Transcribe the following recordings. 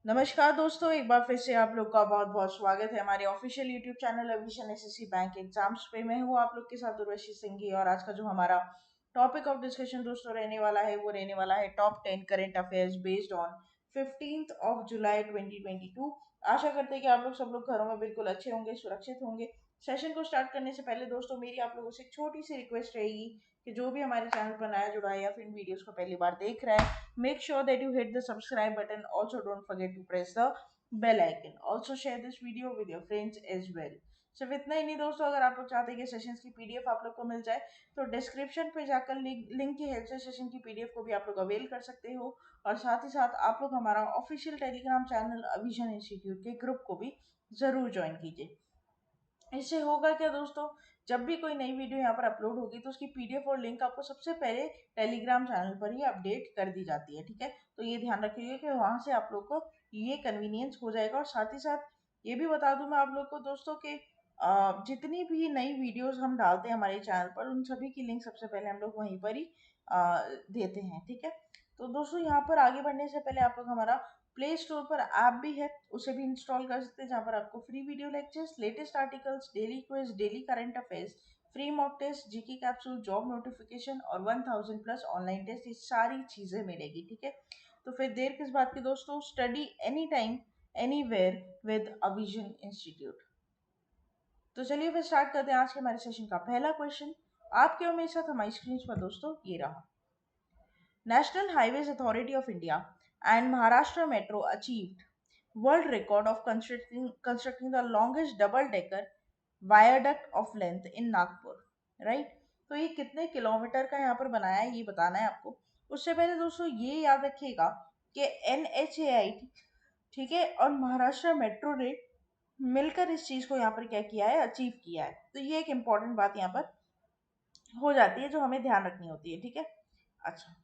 नमस्कार दोस्तों, एक बार फिर से आप लोग का बहुत बहुत स्वागत है हमारे official YouTube channel Avision SSC bank exams पे। मैं हूँ आप लोग के साथ उर्वशी सिंघी और आज का जो हमारा टॉपिक ऑफ डिस्कशन दोस्तों रहने वाला है वो रहने वाला है top 10 current affairs based on 15 जुलाई 2022। आशा करते हैं कि आप लोग सब लोग घरों में बिल्कुल अच्छे होंगे, सुरक्षित होंगे। सेशन को स्टार्ट करने से पहले दोस्तों मेरी आप लोगों से एक छोटी सी रिक्वेस्ट रहेगी कि जो भी हमारे चैनल पर नया जुड़ा है या फिर वीडियोस को पहली बार देख रहा है, make sure that you hit the subscribe button. Also don't forget to press the bell icon. Also share this video with your friends as well. सिर्फ इतना ही नहीं दोस्तों, अगर आप लोग चाहते हैं कि सेशंस की पीडीएफ आप लोग को मिल जाए तो डिस्क्रिप्शन पे जाकर लिंक की हेल्प से सेशन की पीडीएफ को भी आप लोग अवेल कर सकते हो। और साथ ही साथ आप लोग हमारा ऑफिशियल टेलीग्राम चैनल अविजन इंस्टीट्यूट के ग्रुप को भी जरूर ज्वाइन कीजिए। इससे होगा क्या दोस्तों, जब भी कोई नई वीडियो यहाँ पर अपलोड होगी तो उसकी पीडीएफ और लिंक आपको सबसे पहले टेलीग्राम चैनल पर ही अपडेट कर दी जाती है। ठीक है, तो ये ध्यान रखिएगा कि वहां से आप लोग को ये कन्वीनियंस हो जाएगा। और साथ ही साथ ये भी बता दूं मैं आप लोग को दोस्तों के जितनी भी नई वीडियोस हम डालते हैं हमारे चैनल पर उन सभी की लिंक सबसे पहले हम लोग वहीं पर ही देते हैं। ठीक है, तो दोस्तों यहाँ पर आगे बढ़ने से पहले आप लोग हमारा प्ले स्टोर पर ऐप भी है, उसे भी इंस्टॉल कर सकते हैं, जहाँ पर आपको free video lectures, latest articles, daily quiz, daily current affairs, free mock test, GK capsule, job notification और 1000 प्लस ऑनलाइन टेस्ट, ये सारी चीजें मिलेगी। ठीक है, तो फिर देर किस बात की दोस्तों, study any time anywhere with Avision institute. तो चलिए फिर स्टार्ट करते हैं आज के हमारे सेशन का पहला क्वेश्चन। आपके और मेरे साथ हमारी स्क्रीन पर दोस्तों ये रहा। National Highways Authority of India and Maharashtra Metro achieved world record of constructing the longest double decker viaduct of length in Nagpur, right? तो ये कितने किलोमीटर का यहाँ पर बनाया है ये बताना है आपको। उससे पहले दोस्तों ये याद रखिएगा कि NHAI, ठीक है, और महाराष्ट्र मेट्रो ने मिलकर इस चीज को यहाँ पर क्या किया है, अचीव किया है। तो ये एक इम्पॉर्टेंट बात यहाँ पर हो जाती है जो हमें ध्यान रखनी होती है। ठीक है, अच्छा,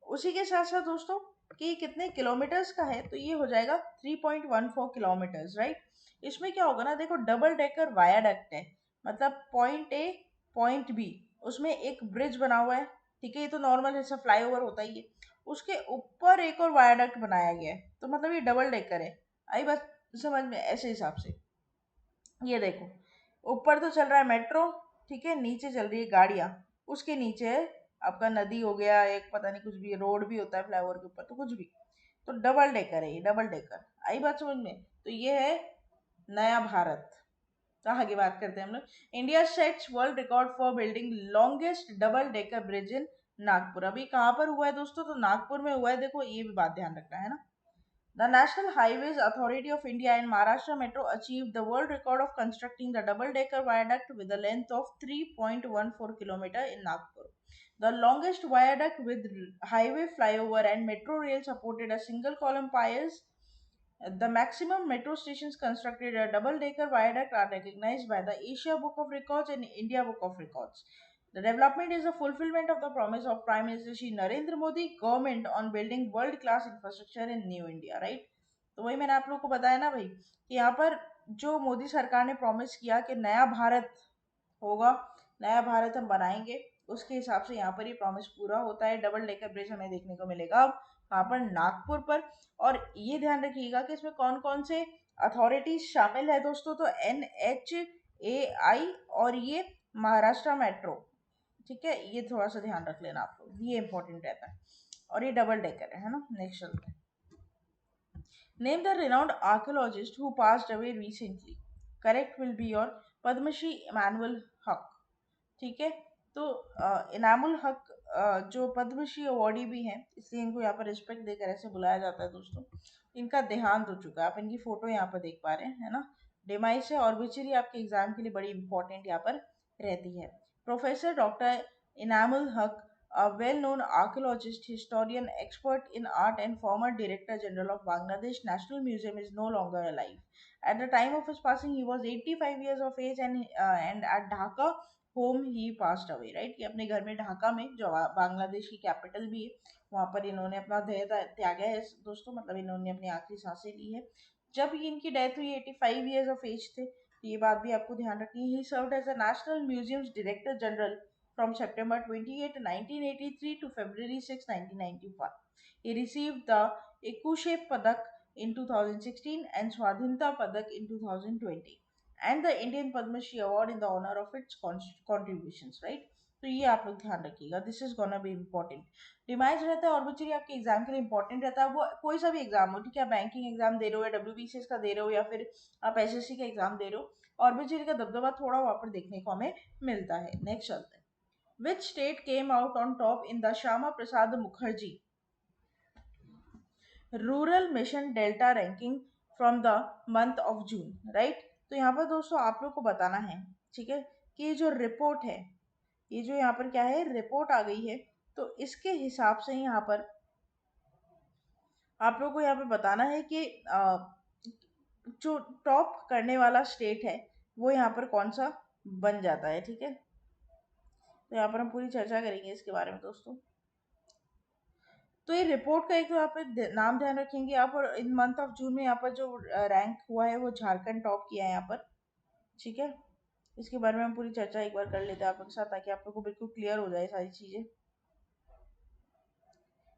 उसी के साथ साथ दोस्तों कि ये कितने किलोमीटर्स का है, तो ये हो जाएगा 3.14 किलोमीटर्स, राइट। इसमें क्या होगा ना, देखो डबल डेकर वायाडक्ट है, मतलब पॉइंट ए पॉइंट बी, उसमें एक ब्रिज बना हुआ है। ठीक है, ये तो नॉर्मल ऐसा फ्लाईओवर होता ही है, उसके ऊपर एक और वायाडक्ट बनाया गया है, तो मतलब ये डबल डेकर है। आई बात समझ में? ऐसे हिसाब से ये देखो, ऊपर तो चल रहा है मेट्रो, ठीक है, नीचे चल रही है गाड़ियां, उसके नीचे है आपका नदी हो गया, एक पता नहीं कुछ भी रोड भी होता है फ्लाईओवर के ऊपर, तो कुछ भी, तो डबल डेकर है ये, डबल डेकर। आई बात समझ में? तो ये है नया भारत। तो आगे बात करते हैं हम लोग। India sets world record for building longest double decker bridge इन नागपुर। अभी कहाँ पर हुआ है दोस्तों? तो नागपुर में हुआ है। देखो ये भी बात ध्यान रखना है ना। The National Highways Authority of India and Maharashtra Metro achieved the world record of constructing the double-decker viaduct with a length of 3.14 km in Nagpur. The longest viaduct with highway flyover and metro rail supported a single column piers. The maximum metro stations constructed a double-decker viaduct are recognized by the Asia Book of Records and India Book of Records. The development is a fulfillment of the promise of Prime Minister Shri Narendra Modi government on building world-class infrastructure in New India, right? तो वही मैंने आप लोगों को बताया ना भाई कि यहाँ पर जो मोदी सरकार ने प्रॉमिस किया कि नया भारत होगा, नया भारत हम बनाएंगे, उसके हिसाब से यहाँ पर ये प्रॉमिस पूरा होता है। डबल डेकर ब्रिज हमें देखने को मिलेगा अब कहाँ पर, नागपुर पर। और ये ध्यान रखिएगा कि इसमें कौन कौन से अथॉरिटीज शामिल है दोस्तों, तो NHAI और ये महाराष्ट्र मेट्रो। ठीक है, ये थोड़ा सा ध्यान रख लेना आप लोग, ये इंपॉर्टेंट रहता है। और ये डबल डेकर है ना। नेक्स्ट चलते हैं। Name the renowned archaeologist who passed away recently. Correct will be your Padma Shri Enamul Haque. ठीक है, तो इनामुल हक जो पद्मश्री अवार्डी भी हैं, इसलिए इनको यहाँ पर रिस्पेक्ट देकर ऐसे बुलाया जाता है दोस्तों। इनका देहांत हो चुका है, आप इनकी फोटो यहाँ पर देख पा रहे हैं, है ना। डिमाइस है और बिचरी आपके एग्जाम के लिए बड़ी इंपॉर्टेंट यहाँ पर रहती है। प्रोफेसर डॉक्टर इनामुल हक, a well-known archaeologist, historian, expert in art, and former Director General of Bangladesh National Museum, is no longer alive. At the time of his passing, he was 85 years of age, and at Dhaka home he passed away. Right? कि अपने घर में ढाका में, जो बांग्लादेश की capital भी है, वहाँ पर इन्होंने अपना देह त्यागा है दोस्तों, मतलब इन्होंने अपनी आखिरी सांसें ली है। जब इनकी डेथ हुई 85 ईयर्स ऑफ एज थे, तो ये बात भी आपको ध्यान रखनी है। He served as a national museums director general from September 28, 1983 to February 6, 1991. He received the Ekushe Padak in 2016 and Swadhinta Padak in 2020 and the Indian Padma Shri Award in the honor of its contributions, right? तो ये आप लोग ध्यान रखिएगा, this is gonna be important. Demise रहता है ऑर्बिचरी आपके exam के लिए इंपॉर्टेंट रहता है, वो कोई सा भी एग्जाम हो, ठीक है, बैंकिंग एग्जाम दे रहे हो या डब्ल्यूबीसीएस का दे रहे हो या फिर आप एसएससी का एग्जाम दे रहे हो, ऑर्बिचरी का दबदबा थोड़ा वहां पर देखने को हमें मिलता है। नेक्स्ट चलते हैं। Which state came out on top in the Shyama Prasad Mukherjee rural mission delta ranking from the month of June, right? तो यहाँ पर दोस्तों आप लोग को बताना है, ठीक है, कि ये जो रिपोर्ट है, ये जो यहाँ पर क्या है, रिपोर्ट आ गई है, तो इसके हिसाब से यहाँ पर आप लोग को यहाँ पे बताना है कि जो टॉप करने वाला स्टेट है वो यहाँ पर कौन सा बन जाता है, ठीक है। तो यहाँ पर हम पूरी चर्चा करेंगे इसके बारे में दोस्तों। तो ये रिपोर्ट का एक तो यहाँ पे नाम ध्यान रखेंगे आप, और इन मंथ ऑफ जून में यहाँ पर जो रैंक हुआ है वो झारखंड टॉप किया है यहाँ पर, ठीक है। इसके बारे में हम पूरी चर्चा एक बार कर लेते हैं आप लोगों के साथ, ताकि आप लोग को बिल्कुल क्लियर हो जाए सारी चीजें।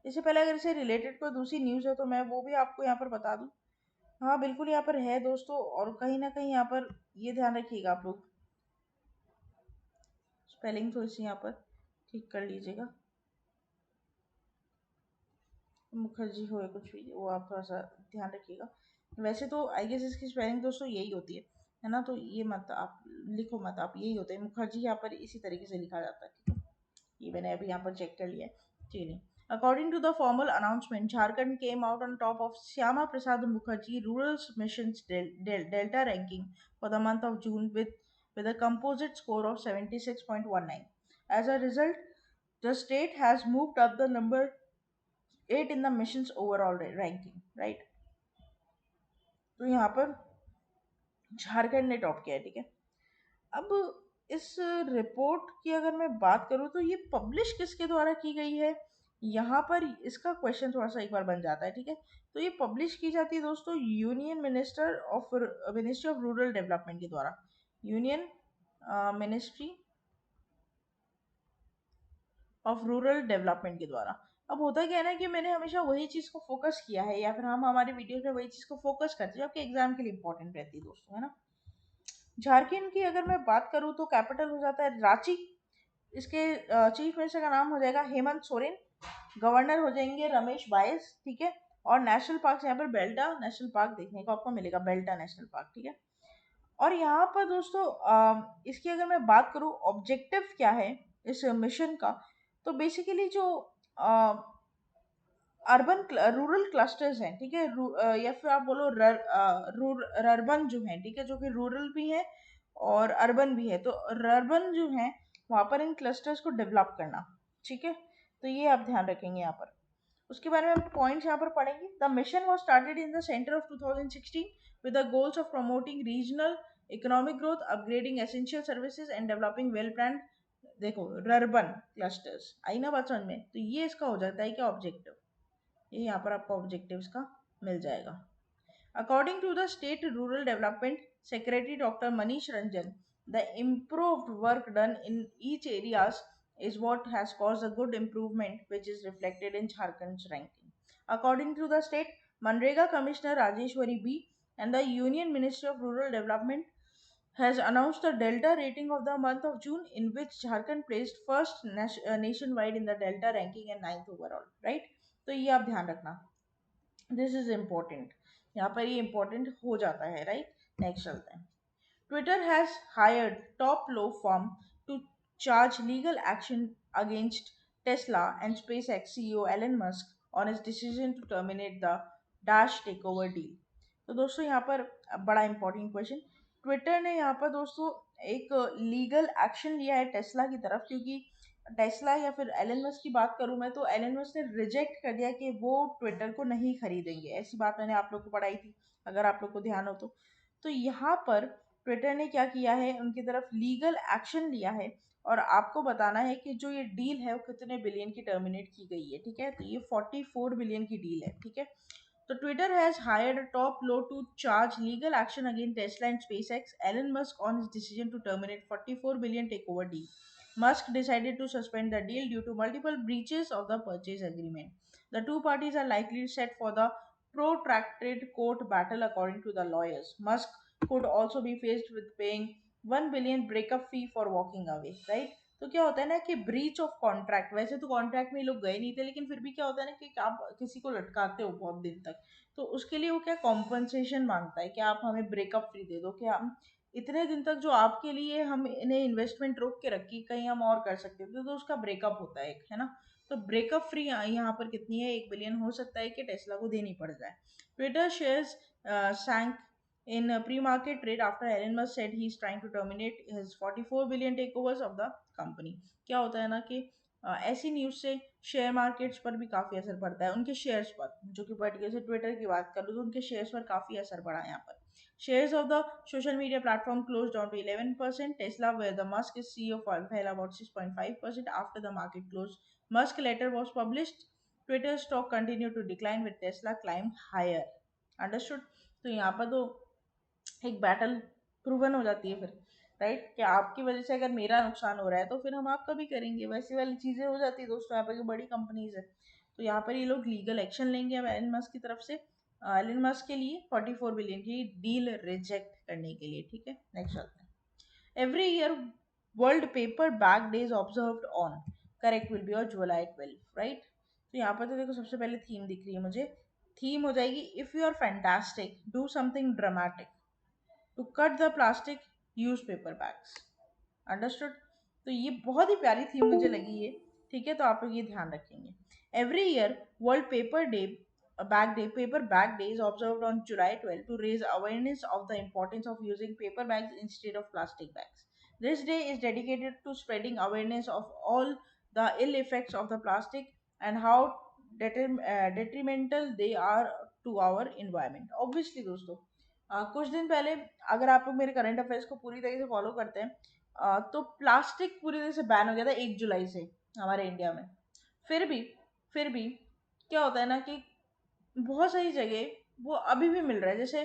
इससे पहले अगर इससे रिलेटेड कोई दूसरी न्यूज़ है तो मैं वो भी आपको यहाँ पर बता दूं। हाँ बिल्कुल यहाँ पर है दोस्तों, और कहीं ना कहीं यहाँ पर ये ध्यान रखिएगा आप लोग, स्पेलिंग थोड़ी सी यहाँ पर ठीक कर लीजिएगा, मुखर्जी हो या कुछ भी, वो आप थोड़ा सा ध्यान रखिएगा। वैसे तो आई गेस इसकी स्पेलिंग दोस्तों यही होती है ना, तो ये मत आप लिखो मत, आप यही होता है मुखर्जी, यहाँ पर इसी तरीके से लिखा जाता है, ठीक है। ये मैंने अभी यहाँ पर चेक कर लिया है, चलिए। According to the formal announcement, Jharkhand came out on top of Syama Prasad Mukherjee Rural Missions Delta ranking for the month of June with a composite score of 76.19. As a result, the state has moved up the number 8 in the mission's overall ranking, right? तो यहाँ पर झारखंड ने top किया है, ठीक है। अब इस रिपोर्ट की अगर मैं बात करूँ तो ये पब्लिश किसके द्वारा की गई है, यहाँ पर इसका क्वेश्चन थोड़ा सा एक बार बन जाता है, ठीक है। तो ये पब्लिश की जाती है दोस्तों union ministry of rural development के द्वारा, union ministry of rural development के द्वारा। अब होता क्या है ना कि मैंने हमेशा वही चीज़ को फोकस किया है, या फिर हम हमारे वीडियोस में वही चीज़ को फोकस करते हैं जो आपके एग्जाम के लिए इंपॉर्टेंट रहती है दोस्तों, है ना। झारखंड की अगर मैं बात करूँ तो कैपिटल हो जाता है रांची, इसके चीफ मिनिस्टर का नाम हो जाएगा हेमंत सोरेन, गवर्नर हो जाएंगे रमेश बाइस, ठीक है। और नेशनल पार्क यहाँ पर बेल्टा नेशनल पार्क देखने को आपको मिलेगा, बेल्टा नेशनल पार्क, ठीक है। और यहाँ पर दोस्तों इसकी अगर मैं बात करूँ ऑब्जेक्टिव क्या है इस मिशन का, तो बेसिकली जो अर्बन रूरल क्लस्टर्स हैं, ठीक है, या फिर आप बोलो रर्बन जो है, ठीक है, जो कि रूरल भी है और अर्बन भी है, तो रर्बन जो है वहां पर इन क्लस्टर्स को डेवलप करना, ठीक है। तो ये आप ध्यान रखेंगे यहाँ पर। उसके बारे में हम पॉइंट्स यहाँ पर पढ़ेंगे। The mission was started in the centre of 2016 with the goals of promoting regional economic growth, upgrading essential services and developing well planned, देखो, रर्बन क्लस्टर्स आई ना बात समझ में, तो ये इसका हो जाता है क्या ऑब्जेक्टिव, ये यहाँ पर आपको ऑब्जेक्टिव्स का मिल जाएगा। According to the state rural development secretary doctor Manish Ranjan, the improved work done in each areas is what has caused a good improvement which is reflected in Jharkhand's ranking. According to the state Manrega Commissioner Rajeshwari B and the Union Ministry of Rural Development has announced the Delta rating of the month of June, in which Jharkhand placed first nationwide in the Delta ranking and ninth overall. Right? तो ये आप ध्यान रखना, this is important, यहाँ पर ये important हो जाता है, राइट। नेक्स्ट चलते हैं। Twitter has hired top law firm to charge legal action against Tesla and SpaceX CEO Elon Musk on his decision to terminate the Dash takeover deal. तो दोस्तों यहाँ पर बड़ा इंपॉर्टेंट क्वेश्चन, ट्विटर ने यहाँ पर दोस्तों एक लीगल एक्शन लिया है टेस्ला की तरफ, क्योंकि टेस्ला या फिर एलन मस्क की बात करूं मैं, तो एलन मस्क ने रिजेक्ट कर दिया कि वो ट्विटर को नहीं खरीदेंगे, ऐसी बात मैंने आप लोग को पढ़ाई थी अगर आप लोग को ध्यान हो तो यहाँ पर ट्विटर ने क्या किया है, उनकी तरफ लीगल एक्शन लिया है, और आपको बताना है कि जो ये डील है वो कितने बिलियन की टर्मिनेट की गई है, ठीक है। तो ये 44 बिलियन की डील है, ठीक है। तो Twitter has hired a top law to charge legal action against Tesla and SpaceX Elon Musk on his decision to terminate 44 billion takeover deal. Musk decided to suspend the deal due to multiple breaches of the purchase agreement. The two parties are likely set for the protracted court battle according to the lawyers. Musk could also be faced with paying 1 billion breakup fee for walking away, right? तो क्या होता है ना कि breach of contract, वैसे तो contract में ये लोग गए नहीं थे, लेकिन फिर भी क्या होता है ना कि आप किसी को लटकाते हो बहुत दिन तक, तो उसके लिए वो क्या कॉम्पनसेशन मांगता है कि आप हमें ब्रेकअप फ्री दे दो, कि हम इतने दिन तक जो आपके लिए हम इन्हें इन्वेस्टमेंट रोक के रखी, कहीं हम और कर सकते थे, तो उसका ब्रेकअप होता है एक, है ना? तो ब्रेकअप फ्री यहाँ पर कितनी है, 1 बिलियन हो सकता है कि टेस्ला को देनी पड़ जाए। Twitter shares sank in a pre-market trade after Elon Musk said he is trying to terminate his 44 billion takeovers of the company. क्या होता है ना कि ऐसी न्यूज से शेयर मार्केट्स पर भी काफी असर पड़ता है, उनके शेयर्स पर, जो कि पर्टिकुलर से ट्विटर की बात करूँ तो उनके शेयर्स पर काफी असर पड़ा है यहाँ पर। Shares of the social media platform closed down to 11%. Tesla, where the Musk is CEO, fell about 6.5% after the market closed. Musk letter was published. Twitter stock continued to decline with Tesla climbed higher. Understood? तो यहाँ पर तो एक battle proven हो जाती है फिर, right? कि आपकी वजह से अगर मेरा नुकसान हो रहा है तो फिर हम आपका भी करेंगे, वैसी वाली चीजें हो जाती है दोस्तों। यहाँ पर बड़ी कंपनीज है, तो यहाँ पर ये लोग लीगल एक्शन लेंगे अब एलन मस्क की तरफ से, एलन मस्क के लिए 44 बिलियन की डील रिजेक्ट करने के लिए, ठीक है? नेक्स्ट चलते हैं। Every year world paper bag days observed on, correct will B और जुलाई 12, राइट? तो यहाँ पर तो देखो सबसे पहले थीम दिख रही है मुझे, थीम हो जाएगी if you are fantastic do something dramatic to cut the plastic use paper bags. Understood? तो ये बहुत ही प्यारी थीम मुझे लगी है, ठीक है? तो आप लोग ये ध्यान रखेंगे। Every year world paper day paper bag day is observed on July 12 to raise awareness of the importance of using paper bags instead of plastic bags. This day is dedicated to spreading awareness of all the ill effects of the plastic and how detrimental they are to our environment. Obviously दोस्तों, कुछ दिन पहले, अगर आप लोग मेरे current affairs को पूरी तरीके से फॉलो करते हैं, तो प्लास्टिक पूरी तरह से बैन हो गया था 1 जुलाई से हमारे इंडिया में। फिर भी क्या होता है ना कि बहुत सारी जगह वो अभी भी मिल रहा है। जैसे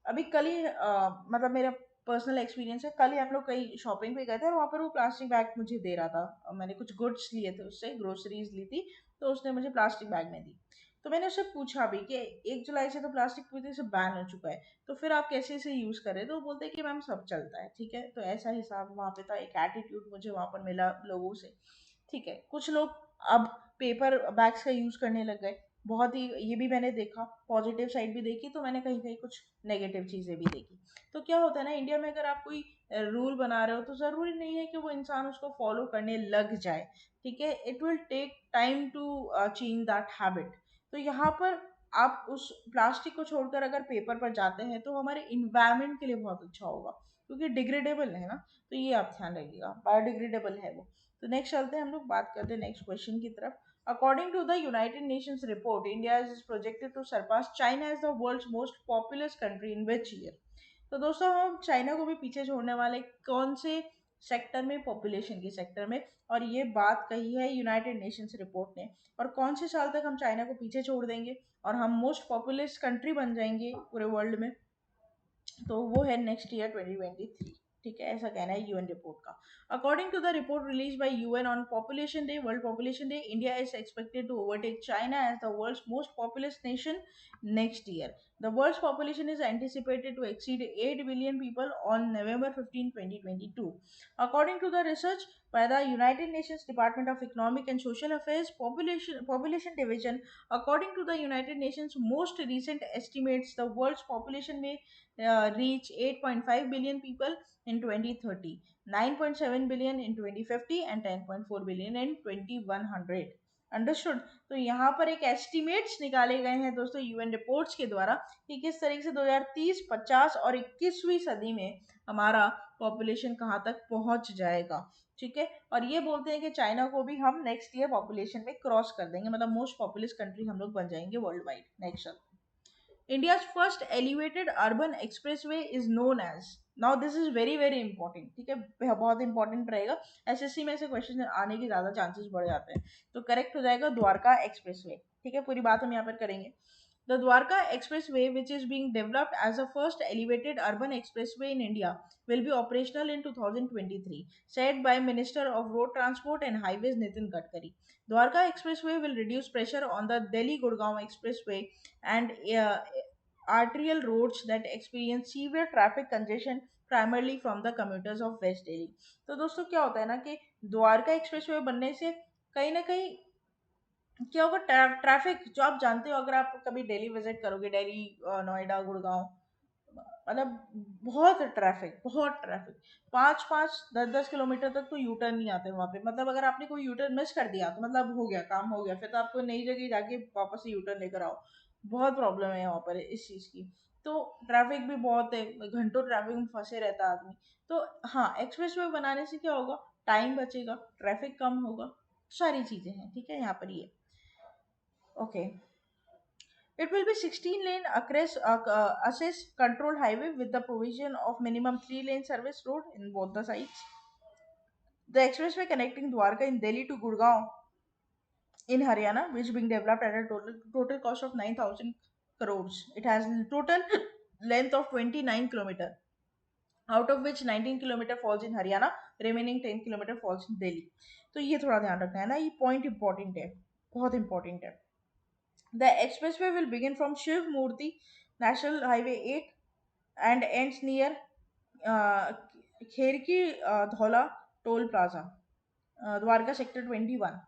अभी कल ही मतलब मेरा पर्सनल एक्सपीरियंस है, कल ही हम लोग कहीं शॉपिंग पे गए थे और वहाँ पर वो प्लास्टिक बैग मुझे दे रहा था, मैंने कुछ गुड्स लिए थे उससे, ग्रोसरीज ली थी, तो उसने मुझे प्लास्टिक बैग में दी। तो मैंने उससे पूछा भी कि 1 जुलाई से तो प्लास्टिक पूरी तरह से बैन हो चुका है, तो फिर आप कैसे इसे यूज कर रहे? तो वो बोलते हैं कि मैम सब चलता है, ठीक है? तो ऐसा हिसाब वहाँ पे था, एक एटीट्यूड मुझे वहाँ पर मिला लोगों से, ठीक है? कुछ लोग अब पेपर बैग्स का यूज करने लग गए, बहुत ही, ये भी मैंने देखा, पॉजिटिव साइड भी देखी, तो मैंने कहीं कहीं कुछ नेगेटिव चीजें भी देखी। तो क्या होता है ना, इंडिया में अगर आप कोई रूल बना रहे हो तो जरूरी नहीं है कि वो इंसान उसको फॉलो करने लग जाए, ठीक है? It will take time to change that habit. तो यहाँ पर आप उस प्लास्टिक को छोड़कर अगर पेपर पर जाते हैं तो हमारे इन्वायरमेंट के लिए बहुत अच्छा होगा, क्योंकि डिग्रेडेबल है ना, तो ये आप ध्यान रखिएगा, बायोडिग्रेडेबल है वो। तो नेक्स्ट चलते हैं, हम लोग बात करते हैं नेक्स्ट क्वेश्चन की तरफ। According to the United Nations report, India is projected to surpass China as the world's most populous country in which year? तो दोस्तों हम चाइना को भी पीछे छोड़ने वाले कौन से सेक्टर में, पॉपुलेशन के सेक्टर में? और ये बात कही है यूनाइटेड नेशंस रिपोर्ट ने। और कौन से साल तक हम चाइना को पीछे छोड़ देंगे और हम मोस्ट पॉपुलस कंट्री बन जाएंगे पूरे वर्ल्ड में? तो वो है नेक्स्ट ईयर 2023, ठीक है? ऐसा कहना है यूएन रिपोर्ट का। According to the report release by UN on population day, world population day, India is expected to overtake China as the world's most populous nation next year. The world's population is anticipated to exceed 8 billion people on November 15, 2022. According to the research by the United Nations Department of Economic and Social Affairs Population Division, according to the United Nations most recent estimates, the world's population may reach 8.5 billion people in 2030, 9.7 billion in 2050 and 10.4 billion in 2100. Understood? तो यहाँ पर एक estimates निकाले गए हैं दोस्तों UN reports के द्वारा कि किस तरीके से 2030, 50 और 21वीं सदी में हमारा पॉपुलेशन कहाँ तक पहुंच जाएगा, ठीक है? और ये बोलते हैं कि चाइना को भी हम नेक्स्ट ईयर पॉपुलेशन में क्रॉस कर देंगे, मतलब मोस्ट पॉपुलस कंट्री हम लोग बन जाएंगे world wide. Next, India's first elevated urban expressway is known as, now this is very very important, ठीक है? बहुत इंपॉर्टेंट रहेगा, एसएससी में से क्वेश्चन आने के ज्यादा चांसेस बढ़ जाते हैं। तो करेक्ट हो जाएगा द्वारका एक्सप्रेसवे, ठीक है? पूरी बात हम यहाँ पर करेंगे। The Dwarka Expressway, which is being developed as the first elevated urban expressway in India, will be operational in 2023, said by Minister of Road Transport and Highways Nitin Gadkari. Dwarka Expressway will reduce pressure on the Delhi-Gurgaon Expressway and arterial roads that experience severe traffic congestion primarily from the commuters of West Delhi. तो दोस्तों क्या होता है ना कि Dwarka expressway बनने से कहीं ना कहीं क्या होगा, ट्रैफिक जो आप जानते हो, अगर आप कभी दिल्ली विजिट करोगे, दिल्ली, नोएडा, गुड़गांव, मतलब बहुत ट्रैफिक, 5-5, 10-10 किलोमीटर तक तो यू टर्न नहीं आते वहां पे। मतलब अगर आपने कोई यू टर्न मिस कर दिया तो मतलब हो गया, काम हो गया, फिर तो आपको नई जगह जाके वापस से यू टर्न लेकर आओ। बहुत प्रॉब्लम है वहाँ पर इस चीज़ की। तो ट्रैफिक भी बहुत है, घंटों ट्रैफिक में फंसे रहता है आदमी। तो हाँ, एक्सप्रेस वे बनाने से क्या होगा, टाइम बचेगा, ट्रैफिक कम होगा, सारी चीज़ें हैं, ठीक है, यहाँ पर ये okay. It will be 16 lane access controlled highway with the provision of minimum 3-lane service road in both the sides. The expressway connecting Dwarka in Delhi to Gurgaon in Haryana, which is being developed at a total cost of 9,000 crores. It has total length of 29 kilometer, out of which 19 kilometer falls in Haryana, remaining 10 kilometer falls in Delhi. तो ये थोड़ा ध्यान रखना है ना, ये point important है, बहुत इंपॉर्टेंट है। The expressway will begin from Shiv Murti National Highway 8 and ends near uh, Kherki Dhola Toll Plaza, Dwarka Sector 21.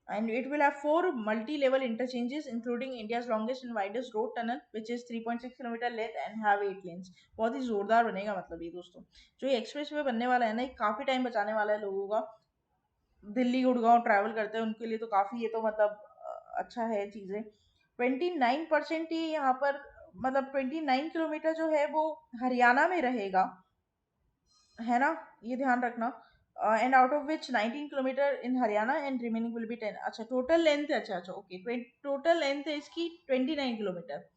And it will have 4 multi-level interchanges, including India's longest and widest road tunnel, which is 3.6 kilometre length and have 8 lanes. बहुत ही जोरदार बनेगा, मतलब ये दोस्तों जो ये express way बनने वाला है ना, ये काफी टाइम बचाने वाला है लोगों का। दिल्ली गुड़गांव ट्रैवल करते हैं उनके लिए तो काफी, ये तो मतलब अच्छा है चीजें। 29% ही यहाँ पर, मतलब 29 किलोमीटर जो है वो हरियाणा में रहेगा, है ना, ये ध्यान रखना। And out of which 19 kilometre in Haryana and remaining will be 10। अच्छा, टोटल लेंथ है, अच्छा ओके, टोटल लेंथ है इसकी 29 किलोमीटर,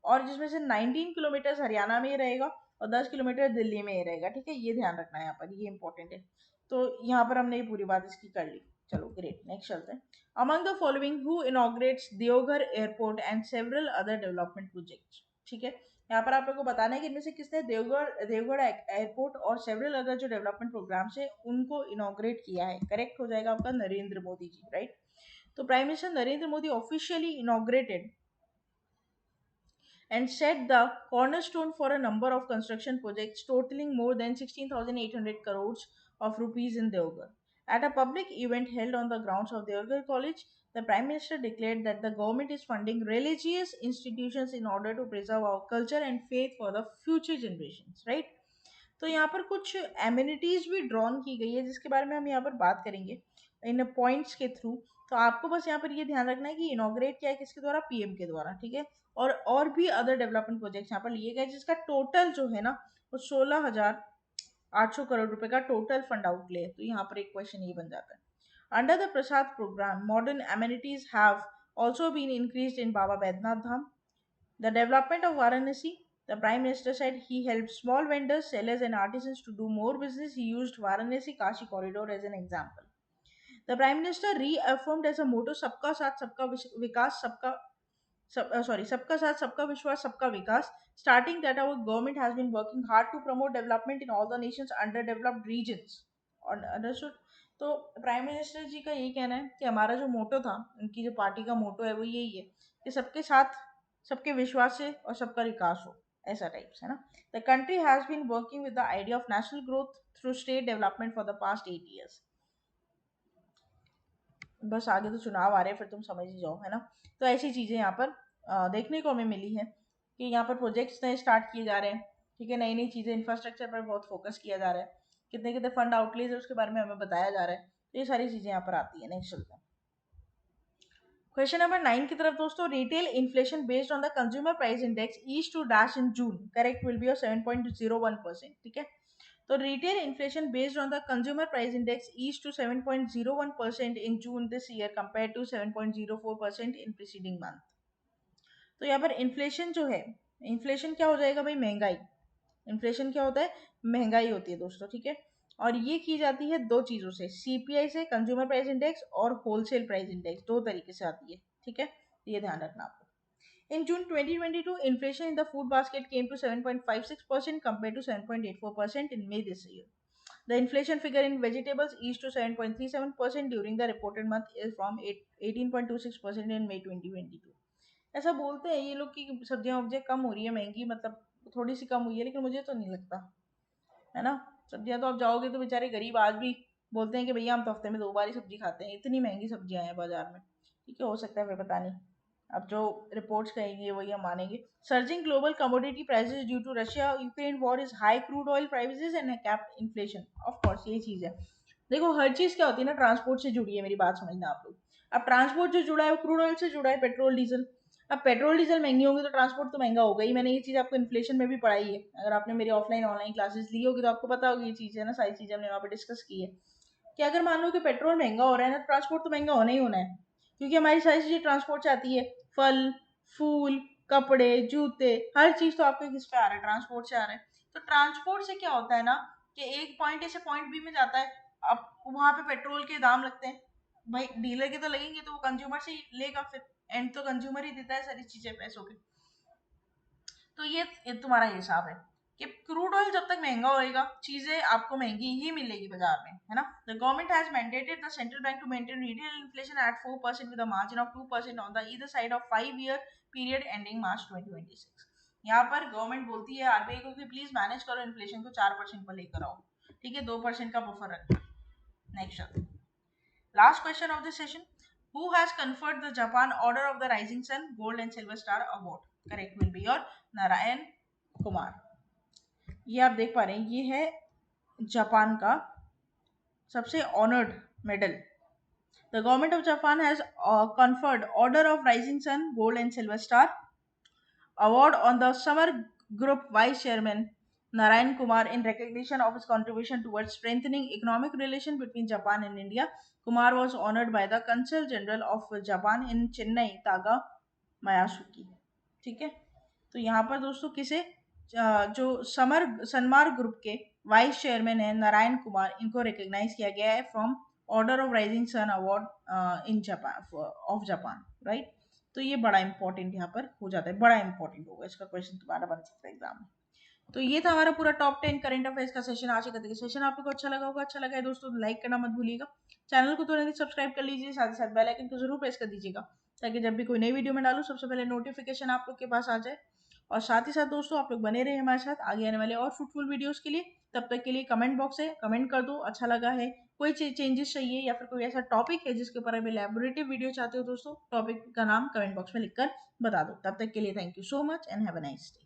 और जिसमें से 19 किलोमीटर हरियाणा में ही रहेगा और 10 किलोमीटर दिल्ली में ही रहेगा, ठीक है, ये ध्यान रखना है यहाँ पर, ये इंपॉर्टेंट है। तो यहाँ पर हमने ये पूरी बात इसकी कर ली। चलो ग्रेट, नेक्स्ट चलते हैं। Among the following who inaugurates Deoghar airport and several other development projects, ठीक है, यहाँ पर आप लोग को बताना है कि इनमें से किसने देवगढ़ एयरपोर्ट और सेवरल अदर जो डेवलपमेंट प्रोग्राम्स है उनको इनॉग्रेट किया है। करेक्ट हो जाएगा आपका नरेंद्र मोदी जी, राइट। तो prime minister Narendra Modi officially inaugurated and set the cornerstone for a number of construction projects totaling more than 16,800 crores of rupees in Deoghar. At a public event held on the grounds of Deoghar College, the Prime Minister declared that the government is funding religious institutions in order to preserve our culture and faith for the future generations, right? तो यहाँ पर कुछ amenities भी drawn की गई है जिसके बारे में हम यहाँ पर बात करेंगे इन पॉइंट्स के थ्रू। तो आपको बस यहाँ पर ये ध्यान रखना है कि इनॉग्रेट किया है किसके द्वारा, पीएम के द्वारा, ठीक है। और भी अदर डेवलपमेंट प्रोजेक्ट्स यहाँ पर लिए गए जिसका टोटल जो है ना वो 16,800 करोड़ रुपए का टोटल फंड आउटले है। तो यहाँ पर एक क्वेश्चन ये बन जाता है, under the Prasad programme modern amenities have also been increased in Baba Baidnath Dham. The development of Varanasi, the Prime Minister said he helped small vendors, sellers, and artisans to do more business. He used Varanasi Kashi corridor as an example. The Prime Minister reaffirmed as a motto Sabka Saath Sabka Vikas Sabka Saath Sabka Vishwas Sabka Vikas, starting that our government has been working hard to promote development in all the nation's underdeveloped regions. Understood? तो prime minister जी का यही कहना है कि हमारा जो मोटो था, उनकी जो पार्टी का मोटो है वो यही है कि सबके साथ, सबके विश्वास से और सबका विकास हो, ऐसा टाइप्स है ना। The country has been working with the idea of national growth through state development for the past 8 years। बस आगे तो चुनाव आ रहे हैं, फिर तुम समझ ही जाओ, है ना। तो ऐसी चीज़ें यहाँ पर देखने को हमें मिली है कि यहाँ पर प्रोजेक्ट्स नए स्टार्ट किए जा रहे हैं, ठीक है, नई नई चीज़ें, इंफ्रास्ट्रक्चर पर बहुत फोकस किया जा रहा है, कितने कितने फंड आउटलेज है उसके बारे में हमें बताया जा रहा है। तो ये सारी चीज़ें यहाँ पर आती है। नेक्स्ट चलते हैं क्वेश्चन नंबर 9 की तरफ दोस्तों। Retail inflation based on the consumer price index is to dash in June, correct will be 7.01%, ठीक है। तो retail inflation based on the consumer price index is to 7.01% in June this year compare to 7.04% in preceding month. तो यहाँ पर inflation जो है, inflation क्या हो जाएगा भाई, महंगाई। इन्फ्लेशन क्या होता है, महंगाई होती है दोस्तों, ठीक है। और ये की जाती है दो चीज़ों से, सीपीआई से, कंज्यूमर प्राइस इंडेक्स, और होलसेल प्राइस इंडेक्स, दो तरीके से आती है, ठीक है, ये ध्यान रखना आपको। In June 2022, inflation in the food basket came to 7.56% compared to 7.84% in May this year. The inflation figure in vegetables eased to 7.37% during the reported month is from 18.26% in May 2022. ऐसा बोलते हैं ये लोग कि सब्जियां वब्जियां कम हो रही है महंगी, मतलब थोड़ी सी कम हुई है, लेकिन मुझे तो नहीं लगता है ना। सब्जियां तो आप जाओगे तो बेचारे गरीब आज भी बोलते हैं कि भैया हम तो हफ्ते में 2 बार ही सब्जी खाते हैं, इतनी महंगी सब्जियां हैं बाजार में। ठीक है, हो सकता है, फिर पता नहीं, अब जो रिपोर्ट्स कहेंगे वही हम मानेंगे। Surging global commodity prices due to Russia Ukraine war is high crude oil prices and cap inflation. Of course ये चीज है। देखो हर चीज क्या होती है ना, ट्रांसपोर्ट से जुड़ी है, मेरी बात समझना आप लोग। अब ट्रांसपोर्ट जो जुड़ा है वो क्रूड ऑयल से जुड़ा है, पेट्रोल डीजल। अब पेट्रोल डीजल महंगी होगी तो ट्रांसपोर्ट तो महंगा होगा ही। मैंने ये चीज आपको इन्फ्लेशन में भी पढ़ाई है, अगर आपने मेरी ऑफलाइन ऑनलाइन क्लासेस ली होगी तो आपको पता होगी ये चीज है ना, सारी चीजें हमने वहाँ पे डिस्कस की है कि अगर मान लो कि पेट्रोल महंगा हो रहा है ना, ट्रांसपोर्ट तो महंगा होना ही होना है, क्योंकि हमारी सारी चीजें ट्रांसपोर्ट से आती है। फल, फूल, कपड़े, जूते, हर चीज तो आपके किस पे आ रहा है, ट्रांसपोर्ट से आ रहा है। तो ट्रांसपोर्ट से क्या होता है ना कि एक पॉइंट ए से पॉइंट बी में जाता है, अब वहां पे पेट्रोल के दाम लगते हैं, भाई डीलर के तो लगेंगे, तो वो कंज्यूमर से ही लेगा, फिर एंड तो कंज्यूमर ही देता है सारी चीजें पैसों के। तो ये तुम्हारा हिसाब है कि क्रूड ऑयल जब तक महंगा होएगा चीजें आपको महंगी ही मिलेगी बाजार में, है ना। The government has mandated the central bank to maintain retail inflation at 4% with a margin of 2% on the either side of 5 year period ending March 2026। यहाँ पर गवर्नमेंट बोलती है आरबीआई को कि प्लीज मैनेज करो इन्फ्लेशन को, 4% पर लेकर आओ, ठीक है, 2% का बफर रखना। Next, last question of this session. Who has conferred the Japan Order of the Rising Sun Gold and Silver Star Award? Correct will be your Narayan Kumar. ये आप देख पा रहे हैं, ये है जापान का सबसे honoured medal. The government of Japan has conferred Order of Rising Sun Gold and Silver Star Award on the Summer Group Vice Chairman Narayan Kumar in recognition of his contribution towards strengthening economic relation between Japan and India. Kumar was honored by the Consul General of Japan in Chennai, Taga Mayasuki. ठीक है, तो यहाँ पर दोस्तों किसे जो Sanmar group के vice chairman है नारायण कुमार, इनको रिकॉग्नाइज किया गया है from order of rising sun award in Japan of Japan, right. तो ये बड़ा इंपॉर्टेंट यहाँ पर हो जाता है, बड़ा इंपॉर्टेंट होगा, इसका क्वेश्चन तुम्हारा बन सकता है एग्जाम में। तो ये था हमारा पूरा टॉप 10 करंट अफेयर्स का सेशन। आशा करते हैं सेशन आपको अच्छा लगा होगा। अच्छा लगा है दोस्तों तो लाइक करना मत भूलिएगा, चैनल को तुरंत सब्सक्राइब कर लीजिए, साथ ही साथ बेल आइकन को जरूर प्रेस कर दीजिएगा ताकि जब भी कोई नई वीडियो में डालूं सबसे पहले नोटिफिकेशन आप लोग के पास आ जाए। और साथ ही साथ दोस्तों आप लोग बने रहे हमारे साथ आगे आने वाले और फ्रूटफुल वीडियोस के लिए। तब तक के लिए कमेंट बॉक्स है, कमेंट कर दो अच्छा लगा है, कोई चेंजेस चाहिए या फिर कोई ऐसा टॉपिक है जिसके ऊपर आप एलैबोरेटिव वीडियो चाहते हो दोस्तों, टॉपिक का नाम कमेंट बॉक्स में लिखकर बता दो। तब तक के लिए thank you so much and have a nice day.